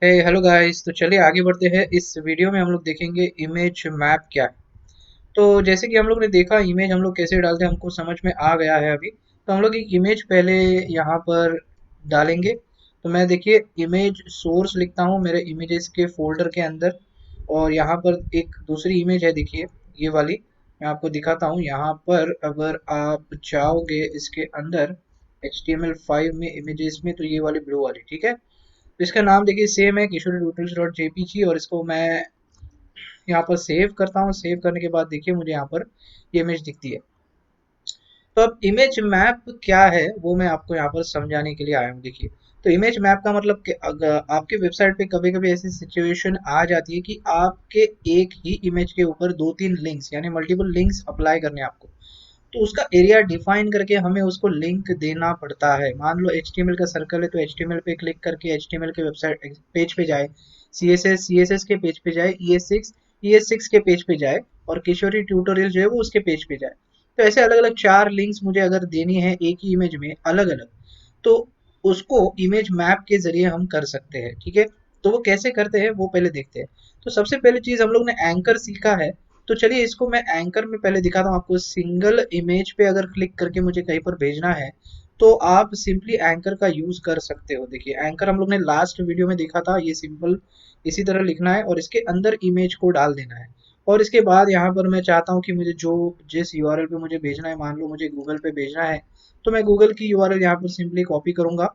Hello guys. तो चलिए आगे बढ़ते हैं। इस वीडियो में हम लोग देखेंगे इमेज मैप क्या है। तो जैसे कि हम लोग ने देखा इमेज हम लोग कैसे डालते हैं, हमको समझ में आ गया है अभी। तो हम लोग एक इमेज पहले यहाँ पर डालेंगे। तो मैं देखिए इमेज सोर्स लिखता हूँ मेरे इमेजेस के फोल्डर के अंदर। और यहाँ पर एक दूसरी इमेज है, देखिए ये वाली। मैं आपको दिखाता हूँ यहाँ पर। अगर आप जाओगे इसके अंदर HTML5 में इमेजेस में, तो ये वाली ब्लू वाली, ठीक है। तो इसका नाम देखिए सेम है, किशोरी ट्यूटोरियल्स डॉट जेपीजी। और इसको मैं यहाँ पर सेव करता हूँ। सेव करने के बाद देखिए मुझे यहाँ पर ये इमेज दिखती है। तो अब इमेज मैप क्या है वो मैं आपको यहाँ पर समझाने के लिए आया हूँ। देखिए, तो इमेज मैप का मतलब कि अगर आपके वेबसाइट पे कभी कभी ऐसी सिचुएशन आ जाती है कि आपके एक ही इमेज के ऊपर दो तीन लिंक्स यानी मल्टीपल लिंक्स अप्लाई करने हैं आपको। तो उसका एरिया डिफाइन करके हमें उसको लिंक देना पड़ता है। मान लो HTML का सर्कल है, तो HTML पे क्लिक करके HTML के वेबसाइट पेज पे जाए, CSS के पेज पे जाए, ES6 के पेज पे जाए, और किशोरी ट्यूटोरियल जो है वो उसके पेज पे जाए। तो ऐसे अलग अलग चार लिंक्स मुझे अगर देनी है एक ही इमेज में अलग अलग, तो उसको इमेज मैप के जरिए हम कर सकते हैं, ठीक है। तो वो कैसे करते हैं वो पहले देखते हैं। तो सबसे पहली चीज हम लोग ने एंकर सीखा है। तो चलिए इसको मैं एंकर में पहले दिखाता हूँ आपको। सिंगल इमेज पे अगर क्लिक करके मुझे कहीं पर भेजना है, तो आप सिंपली एंकर का यूज कर सकते हो। देखिए एंकर हम लोग ने लास्ट वीडियो में देखा था। ये सिंपल इसी तरह लिखना है और इसके अंदर इमेज को डाल देना है। और इसके बाद यहाँ पर मैं चाहता हूँ कि मुझे जो जिस यूआरएल पे मुझे भेजना है, मान लो मुझे गूगल पे भेजना है, तो मैं गूगल की यूआरएल यहाँ पर सिंपली कॉपी करूंगा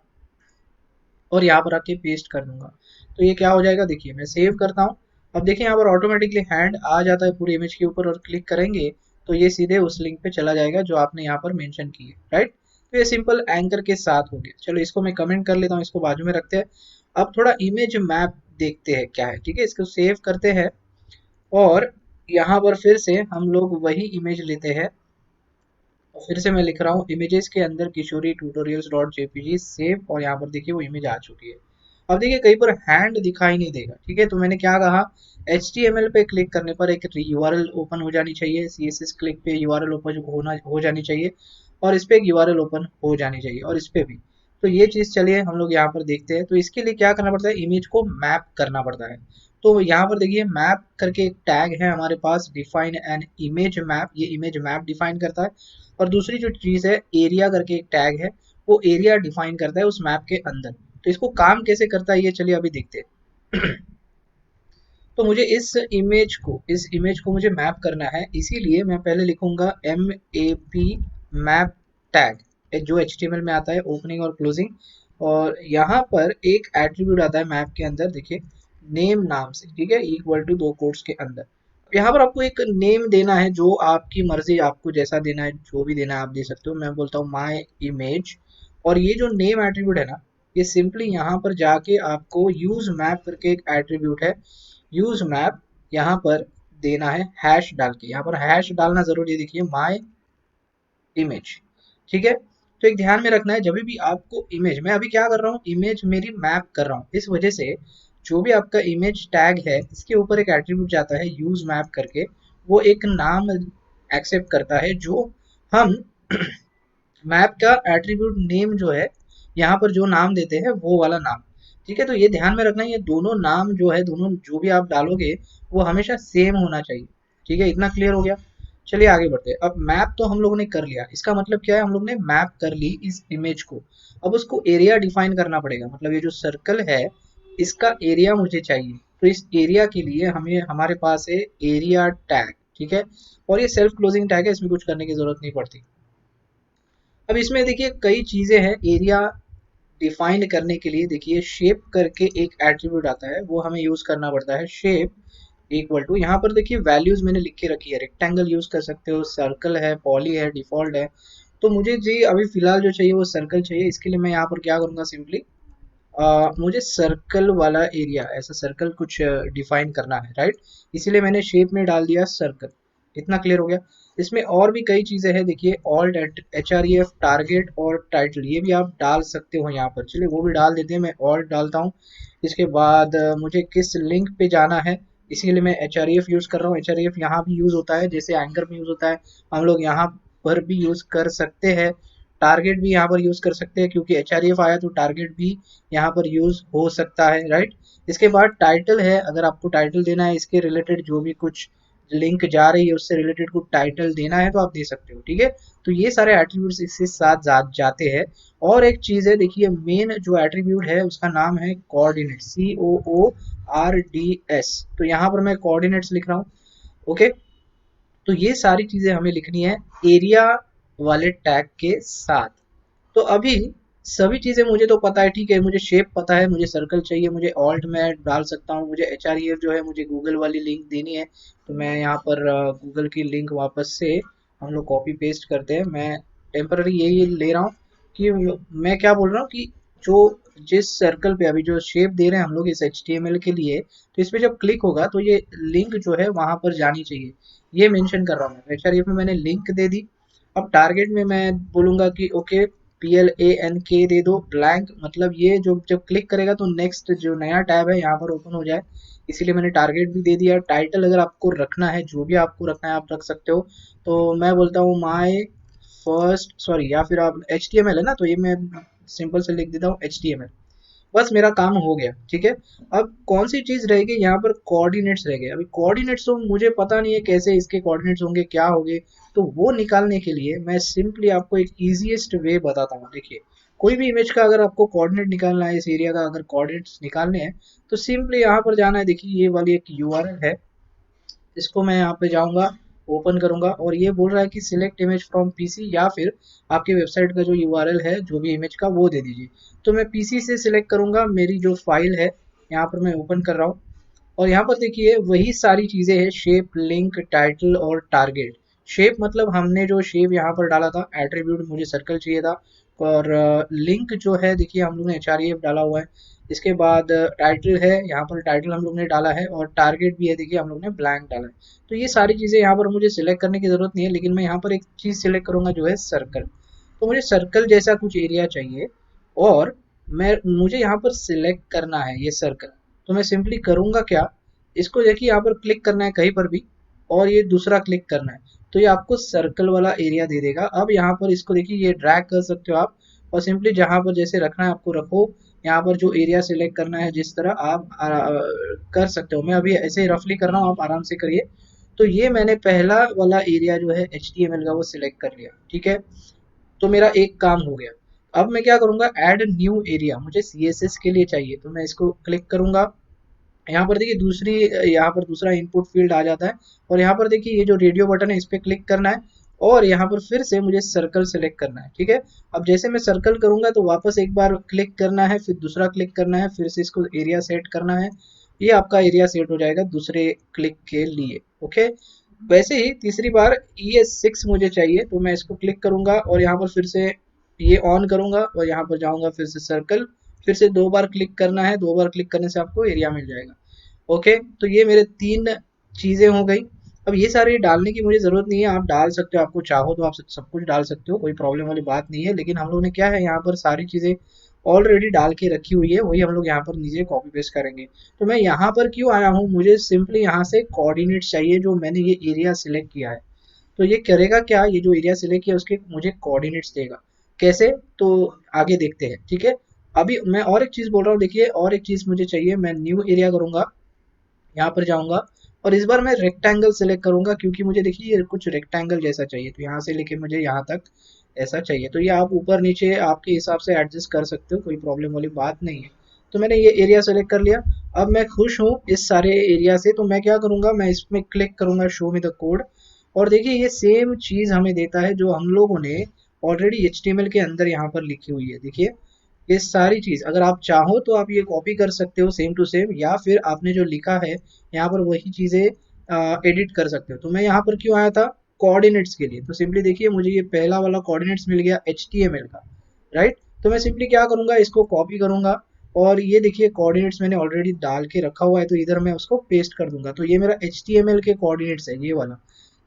और यहाँ पर आके पेस्ट कर दूंगा। तो ये क्या हो जाएगा, देखिए मैं सेव करता हूँ। अब देखिए यहाँ पर ऑटोमेटिकली हैंड आ जाता है पूरे इमेज के ऊपर, और क्लिक करेंगे तो ये सीधे उस लिंक पे चला जाएगा जो आपने यहाँ पर मेंशन की है, राइट। तो ये सिंपल एंकर के साथ हो गया। चलो इसको मैं कमेंट कर लेता हूँ, इसको बाजू में रखते हैं। अब थोड़ा इमेज मैप देखते हैं क्या है, ठीक है। इसको सेव करते हैं और यहाँ पर फिर से हम लोग वही इमेज लेते हैं। और फिर से मैं लिख रहा हूँ इमेजेस के अंदर किशोरी ट्यूटोरियल्स डॉट जेपीजी सेव, और यहाँ पर देखिए वो इमेज आ चुकी है। अब देखिए कहीं पर हैंड दिखाई नहीं देगा, ठीक है। तो मैंने क्या कहा, HTML पे क्लिक करने पर एक यूआरएल ओपन हो जानी चाहिए, CSS क्लिक पे यूआरएल ओपन हो जानी चाहिए, और इस पे एक यूआरएल ओपन हो जानी चाहिए, और इस पे भी। तो ये चीज चलिए हम लोग यहाँ पर देखते हैं। तो इसके लिए क्या करना पड़ता है, इमेज को मैप करना पड़ता है। तो यहाँ पर देखिए मैप करके एक टैग है हमारे पास, डिफाइन एन इमेज मैप। ये इमेज मैप डिफाइन करता है। और दूसरी जो चीज है एरिया करके एक टैग है, वो एरिया डिफाइन करता है उस मैप के अंदर। तो इसको काम कैसे करता है ये चलिए अभी देखते हैं। तो मुझे इस इमेज को मुझे मैप करना है, इसीलिए मैं पहले लिखूंगा MAP मैप टैग, जो HTML में आता है ओपनिंग और क्लोजिंग। और यहाँ पर एक एट्रीब्यूट आता है मैप के अंदर, देखिए नेम नाम से, ठीक है, इक्वल टू दो कोट्स के अंदर। यहाँ पर आपको एक नेम देना है, जो आपकी मर्जी, आपको जैसा देना है जो भी देना है आप दे सकते हो। मैं बोलता हूँ माई इमेज। और ये जो नेम एट्रीब्यूट है ना, ये सिंपली यहाँ पर जाके आपको यूज मैप करके एक एट्रीब्यूट है, यूज मैप, यहाँ पर देना है हैश डाल के। यहाँ पर हैश डालना जरूरी है, देखिए माई इमेज, ठीक है। तो एक ध्यान में रखना है, जब भी आपको इमेज, मैं अभी क्या कर रहा हूँ, इमेज मेरी मैप कर रहा हूँ, इस वजह से जो भी आपका इमेज टैग है इसके ऊपर एक एट्रीब्यूट जाता है यूज मैप करके। वो एक नाम एक्सेप्ट करता है, जो हम मैप का एट्रीब्यूट नेम जो है, यहाँ पर जो नाम देते हैं वो वाला नाम, ठीक है। तो ये ध्यान में रखना, ये दोनों नाम जो है, दोनों जो भी आप डालोगे वो हमेशा सेम होना चाहिए, ठीक है। इतना क्लियर हो गया। चलिए आगे बढ़ते हैं। अब मैप तो हम लोगों ने कर लिया, इसका मतलब क्या है, हम लोग ने मैप कर ली इस इमेज को। अब उसको एरिया डिफाइन करना पड़ेगा, मतलब ये जो सर्कल है इसका एरिया मुझे चाहिए। तो इस एरिया के लिए हमें हमारे पास है एरिया टैग, ठीक है। और ये सेल्फ क्लोजिंग टैग है, इसमें कुछ करने की जरूरत नहीं पड़ती। अब इसमें देखिए कई चीजें हैं एरिया डिफाइन करने के लिए। देखिए शेप करके एक एट्रीब्यूट आता है, वो हमें यूज करना पड़ता है। शेप इक्वल टू, यहाँ पर देखिए वैल्यूज मैंने लिख के रखी है, रेक्टेंगल यूज कर सकते हो, सर्कल है, पॉली है, डिफॉल्ट है। तो मुझे जी अभी फिलहाल जो चाहिए वो सर्कल चाहिए। इसके लिए मैं यहाँ पर क्या करूंगा, सिंपली मुझे सर्कल वाला एरिया, ऐसा सर्कल कुछ डिफाइन करना है, राइट। इसीलिए मैंने शेप में डाल दिया सर्कल। इतना क्लियर हो गया। इसमें और भी कई चीजें हैं, देखिए ऑल्ट HREF टारगेट और टाइटल, ये भी आप डाल सकते हो यहाँ पर। चलिए वो भी डाल देते हैं, मैं ऑल्ट डालता हूँ। इसके बाद मुझे किस लिंक पे जाना है, इसीलिए मैं HREF यूज कर रहा हूँ। HREF यहाँ भी यूज होता है, जैसे एंकर में यूज होता है, हम लोग यहाँ पर भी यूज कर सकते हैं। टारगेट भी यहाँ पर यूज कर सकते हैं, क्योंकि एच आया तो टारगेट भी यहाँ पर यूज हो सकता है, राइट। इसके बाद टाइटल है, अगर आपको टाइटल देना है इसके रिलेटेड जो भी कुछ लिंक जा रही है उससे रिलेटेड कुछ टाइटल देना है तो आप दे सकते हो, ठीक है। तो ये सारे एट्रीब्यूट्स इसके साथ जाते हैं। और एक चीज है, देखिए मेन जो एट्रीब्यूट है उसका नाम है कोऑर्डिनेट, COORDS। तो यहाँ पर मैं कोऑर्डिनेट्स लिख रहा हूँ, ओके। तो ये सारी चीजें हमें लिखनी है एरिया वाले टैग के साथ। तो अभी सभी चीजें मुझे तो पता है, ठीक है, मुझे शेप पता है, मुझे सर्कल चाहिए, मुझे ऑल्ट में डाल सकता हूँ, मुझे एच जो है मुझे गूगल वाली लिंक देनी है। तो मैं यहाँ पर गूगल की लिंक वापस से हम लोग कॉपी पेस्ट करते हैं। मैं टेम्पररी यही ले रहा हूँ कि मैं क्या बोल रहा हूँ कि जो जिस सर्कल पे अभी जो शेप दे रहे हैं हम लोग इस HTML के लिए, तो इस पे जब क्लिक होगा तो ये लिंक जो है वहां पर जानी चाहिए, ये मेंशन कर रहा हूँ मैं। एच में मैंने लिंक दे दी। अब टारगेट में मैं बोलूंगा कि ओके PLANK दे दो, ब्लैंक, मतलब ये जो जब क्लिक करेगा तो नेक्स्ट जो नया टैब है यहाँ पर ओपन हो जाए, इसीलिए मैंने टारगेट भी दे दिया। टाइटल अगर आपको रखना है, जो भी आपको रखना है आप रख सकते हो। तो मैं बोलता हूँ माई फर्स्ट सॉरी, या फिर आप HTML है ना, तो ये मैं सिंपल से लिख देता हूँ HTML। बस मेरा काम हो गया, ठीक है। अब कौन सी चीज रहेगी यहाँ पर, कोऑर्डिनेट्स रह गए। अभी कोऑर्डिनेट्स तो मुझे पता नहीं है कैसे इसके कोऑर्डिनेट्स होंगे, क्या होंगे। तो वो निकालने के लिए मैं सिंपली आपको एक इजीएस्ट वे बताता हूँ। देखिए कोई भी इमेज का अगर आपको कोऑर्डिनेट निकालना है, इस एरिया का अगर कोऑर्डिनेट्स निकालने हैं, तो सिंपली यहाँ पर जाना है। देखिए ये वाली एक URL है, इसको मैं यहाँ पे जाऊँगा, ओपन करूँगा, और ये बोल रहा है कि सिलेक्ट इमेज फ्रॉम पीसी, या फिर आपके वेबसाइट का जो यूआरएल है जो भी इमेज का वो दे दीजिए। तो मैं पीसी से सिलेक्ट करूँगा, मेरी जो फाइल है यहाँ पर मैं ओपन कर रहा हूँ। और यहाँ पर देखिए वही सारी चीज़ें हैं, शेप, लिंक, टाइटल और टारगेट। शेप मतलब हमने जो शेप यहाँ पर डाला था, एट्रीब्यूट मुझे सर्कल चाहिए था। और लिंक जो है देखिए हम लोग ने HREF डाला हुआ है। इसके बाद टाइटल है, यहाँ पर टाइटल हम लोग ने डाला है, और टारगेट भी है, देखिए हम लोग ने ब्लैंक डाला है। तो ये सारी चीज़ें यहाँ पर मुझे सिलेक्ट करने की ज़रूरत नहीं है, लेकिन मैं यहाँ पर एक चीज़ सिलेक्ट करूँगा जो है सर्कल। तो मुझे सर्कल जैसा कुछ एरिया चाहिए, और मुझे यहाँ पर सिलेक्ट करना है ये सर्कल। तो मैं सिंपली करूँगा क्या, इसको देखिए यहाँ पर क्लिक करना है कहीं पर भी, और ये दूसरा क्लिक करना है, तो ये आपको सर्कल वाला एरिया दे देगा। अब यहाँ पर इसको देखिए ये ड्रैग कर सकते हो आप, और सिंपली जहाँ पर जैसे रखना है आपको रखो। यहाँ पर जो एरिया सिलेक्ट करना है जिस तरह आप कर सकते हो। मैं अभी ऐसे रफली कर रहा हूँ, आप आराम से करिए। तो ये मैंने पहला वाला एरिया जो है HTML का वो सिलेक्ट कर लिया, ठीक है। तो मेरा एक काम हो गया। अब मैं क्या करूँगा, ऐड न्यू एरिया मुझे CSS के लिए चाहिए, तो मैं इसको क्लिक करूँगा। यहाँ पर देखिए दूसरी, यहाँ पर दूसरा इनपुट फील्ड आ जाता है, और यहाँ पर देखिए ये जो रेडियो बटन है इस पर क्लिक करना है, और यहाँ पर फिर से मुझे सर्कल सेलेक्ट करना है, ठीक है। अब जैसे मैं सर्कल करूंगा तो वापस एक बार क्लिक करना है, फिर दूसरा क्लिक करना है, फिर से इसको एरिया सेट करना है। ये आपका एरिया सेट हो जाएगा दूसरे क्लिक के लिए, ओके। वैसे ही तीसरी बार ES6 मुझे चाहिए, तो मैं इसको क्लिक करूंगा और यहाँ पर फिर से ये ऑन करूंगा, और यहाँ पर जाऊंगा फिर से सर्कल, फिर से 2 बार क्लिक करना है, 2 बार क्लिक करने से आपको एरिया मिल जाएगा, ओके। तो ये मेरे 3 चीज़ें हो गई। अब ये सारे डालने की मुझे ज़रूरत नहीं है, आप डाल सकते हो, आपको चाहो तो आप सब कुछ डाल सकते हो, कोई प्रॉब्लम वाली बात नहीं है। लेकिन हम लोग ने क्या है, यहाँ पर सारी चीज़ें ऑलरेडी डाल के रखी हुई है, वही हम लोग यहाँ पर नीचे कॉपी पेस्ट करेंगे। तो मैं यहाँ पर क्यों आया हूँ, मुझे सिंपली यहाँ से कोऑर्डिनेट्स चाहिए, जो मैंने ये एरिया सिलेक्ट किया है। तो ये करेगा क्या, ये जो एरिया सिलेक्ट किया उसके मुझे कोऑर्डिनेट्स देगा। कैसे, तो आगे देखते हैं, ठीक है। अभी मैं और एक चीज़ बोल रहा हूँ, देखिए और एक चीज़ मुझे चाहिए, मैं न्यू एरिया करूँगा, यहाँ पर जाऊँगा, और इस बार मैं रेक्टेंगल सेलेक्ट करूँगा, क्योंकि मुझे देखिए ये कुछ रेक्टेंगल जैसा चाहिए। तो यहाँ से लेके मुझे यहाँ तक ऐसा चाहिए, तो ये आप ऊपर नीचे आपके हिसाब से एडजस्ट कर सकते हो, कोई प्रॉब्लम वाली बात नहीं है। तो मैंने ये एरिया सेलेक्ट कर लिया। अब मैं खुश हूँ इस सारे एरिया से, तो मैं क्या करूँगा, मैं इसमें क्लिक करूँगा शो मी द कोड, और देखिए ये सेम चीज़ हमें देता है जो हम लोगों ने ऑलरेडी HTML के अंदर यहाँ पर लिखी हुई है। देखिए ये सारी चीज़ अगर आप चाहो तो आप ये कॉपी कर सकते हो सेम टू सेम, या फिर आपने जो लिखा है यहाँ पर वही चीज़ें एडिट कर सकते हो। तो मैं यहाँ पर क्यों आया था, कोऑर्डिनेट्स के लिए। तो सिंपली देखिए मुझे ये पहला वाला कोऑर्डिनेट्स मिल गया HTML का, राइट। तो मैं सिंपली क्या करूँगा, इसको कॉपी करूँगा, और ये देखिए कोऑर्डिनेट्स मैंने ऑलरेडी डाल के रखा हुआ है, तो इधर मैं उसको पेस्ट कर दूंगा। तो ये मेरा HTML के कोऑर्डिनेट्स है, ये वाला,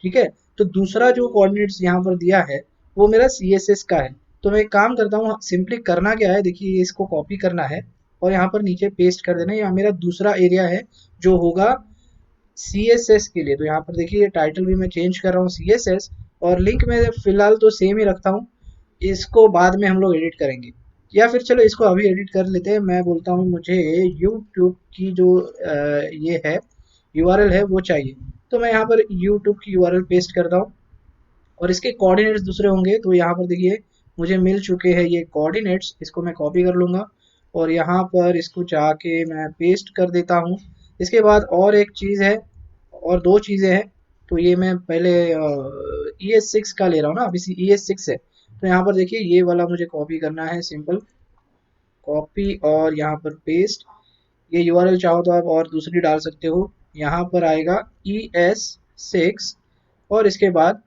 ठीक है। तो दूसरा जो कोऑर्डिनेट्स यहाँ पर दिया है वो मेरा CSS का है। तो मैं एक काम करता हूँ, सिंपली करना क्या है, देखिए इसको कॉपी करना है और यहाँ पर नीचे पेस्ट कर देना है। यहाँ मेरा दूसरा एरिया है जो होगा CSS के लिए। तो यहाँ पर देखिए टाइटल भी मैं चेंज कर रहा हूँ CSS, और लिंक में फिलहाल तो सेम ही रखता हूँ। इसको बाद में हम लोग एडिट करेंगे, या फिर चलो इसको अभी एडिट कर लेते हैं। मैं बोलता हूँ मुझे यूट्यूब की जो ये है यूआरएल है वो चाहिए। तो मैं यहाँ पर यूट्यूब की यूआरएल पेस्ट करता हूँ और इसके कोऑर्डिनेट्स दूसरे होंगे। तो यहाँ पर देखिए मुझे मिल चुके हैं ये कोऑर्डिनेट्स, इसको मैं कॉपी कर लूँगा और यहाँ पर इसको जाके मैं पेस्ट कर देता हूँ। इसके बाद और एक चीज़ है, और दो चीज़ें हैं। तो ये मैं पहले ई एस सिक्स का ले रहा हूँ ना, अभी ई एस सिक्स है। तो यहाँ पर देखिए ये वाला मुझे कॉपी करना है, सिंपल कॉपी और यहाँ पर पेस्ट। ये यूआरएल चाहो तो आप और दूसरी डाल सकते हो। यहाँ पर आएगा ई एस सिक्स और इसके बाद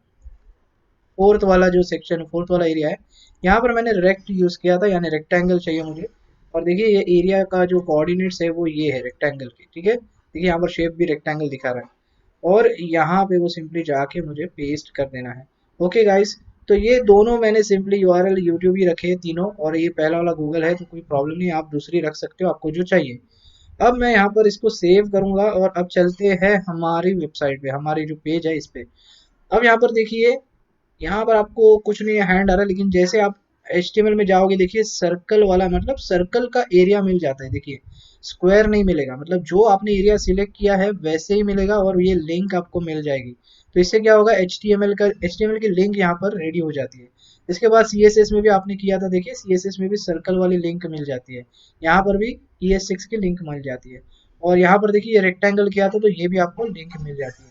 फोर्थ वाला जो सेक्शन है, फोर्थ वाला एरिया है, यहाँ पर मैंने रेक्ट यूज़ किया था, यानी रेक्टेंगल चाहिए मुझे। और देखिए ये एरिया का जो कोऑर्डिनेट्स है वो ये है रेक्टेंगल के, ठीक है। देखिए यहाँ पर शेप भी रेक्टेंगल दिखा रहा है और यहाँ पे वो सिंपली जाके मुझे पेस्ट कर देना है। ओके गाइस, तो ये दोनों मैंने सिंपली यूआरएल यूट्यूब ही रखे हैं तीनों, और ये पहला वाला गूगल है, तो कोई प्रॉब्लम नहीं, आप दूसरी रख सकते हो आपको जो चाहिए। अब मैं यहाँ पर इसको सेव करूंगा और अब चलते हैं हमारी वेबसाइट पे, हमारी जो पेज है इस पे। अब यहाँ पर देखिए, यहाँ पर आपको कुछ नहीं हैंड आ रहा, लेकिन जैसे आप HTML में जाओगे देखिए सर्कल वाला, मतलब सर्कल का एरिया मिल जाता है। देखिए स्क्वायर नहीं मिलेगा, मतलब जो आपने एरिया सिलेक्ट किया है वैसे ही मिलेगा और ये लिंक आपको मिल जाएगी। तो इससे क्या होगा, HTML की लिंक यहाँ पर रेडी हो जाती है। इसके बाद CSS में भी आपने किया था, देखिए CSS में भी सर्कल वाली लिंक मिल जाती है। यहाँ पर भी ES6 की लिंक मिल जाती है। और यहाँ पर देखिए ये रेक्टेंगल किया था तो ये भी आपको लिंक मिल जाती है।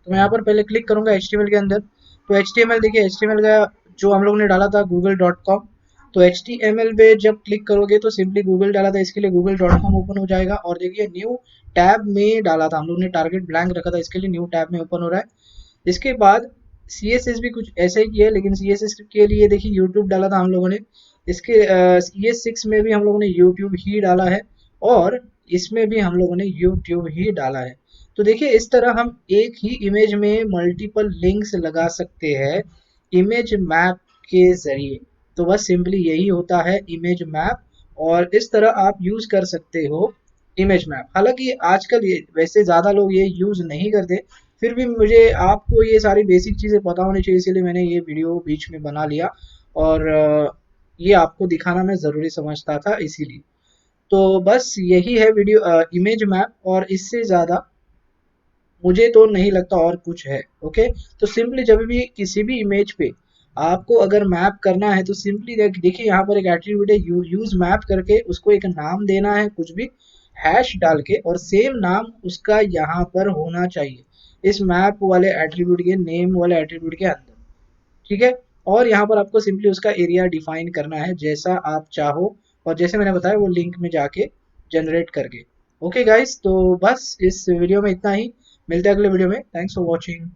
तो मैं यहाँ पर पहले क्लिक करूंगा HTML के अंदर। तो HTML देखिए, HTML का जो हम लोग ने डाला था google.com, तो HTML पे जब क्लिक करोगे तो सिंपली गूगल डाला था, इसके लिए google.com ओपन हो जाएगा। और देखिए न्यू टैब में डाला था हम लोग ने, टारगेट ब्लैंक रखा था, इसके लिए न्यू टैब में ओपन हो रहा है। इसके बाद CSS भी कुछ ऐसे ही किया, लेकिन CSS के लिए देखिए यूट्यूब डाला था हम लोगों ने। इसके CS6 में भी हम लोगों ने यूट्यूब ही डाला है और इसमें भी हम लोगों ने यूट्यूब ही डाला है। तो देखिए इस तरह हम एक ही इमेज में मल्टीपल लिंक्स लगा सकते हैं इमेज मैप के जरिए। तो बस सिंपली यही होता है इमेज मैप, और इस तरह आप यूज कर सकते हो इमेज मैप। हालांकि आजकल ये वैसे ज़्यादा लोग ये यूज़ नहीं करते, फिर भी मुझे आपको ये सारी बेसिक चीज़ें पता होनी चाहिए, इसीलिए मैंने ये वीडियो बीच में बना लिया। और ये आपको दिखाना मैं ज़रूरी समझता था इसीलिए। तो बस यही है वीडियो इमेज मैप, और इससे ज़्यादा मुझे तो नहीं लगता और कुछ है। ओके, तो सिंपली जब भी किसी भी इमेज पे आपको अगर मैप करना है तो सिंपली देखिए यहाँ पर एक एट्रीब्यूट है यूज मैप करके, उसको एक नाम देना है कुछ भी हैश डाल के, और सेम नाम उसका यहाँ पर होना चाहिए इस मैप वाले एट्रीब्यूट के, नेम वाले एट्रीब्यूट के अंदर, ठीक है। और यहाँ पर आपको सिंपली उसका एरिया डिफाइन करना है जैसा आप चाहो, और जैसे मैंने बताया वो लिंक में जाके जनरेट करके। ओके गाइस, तो बस इस वीडियो में इतना ही, मिलते हैं अगले वीडियो में। Thanks for watching.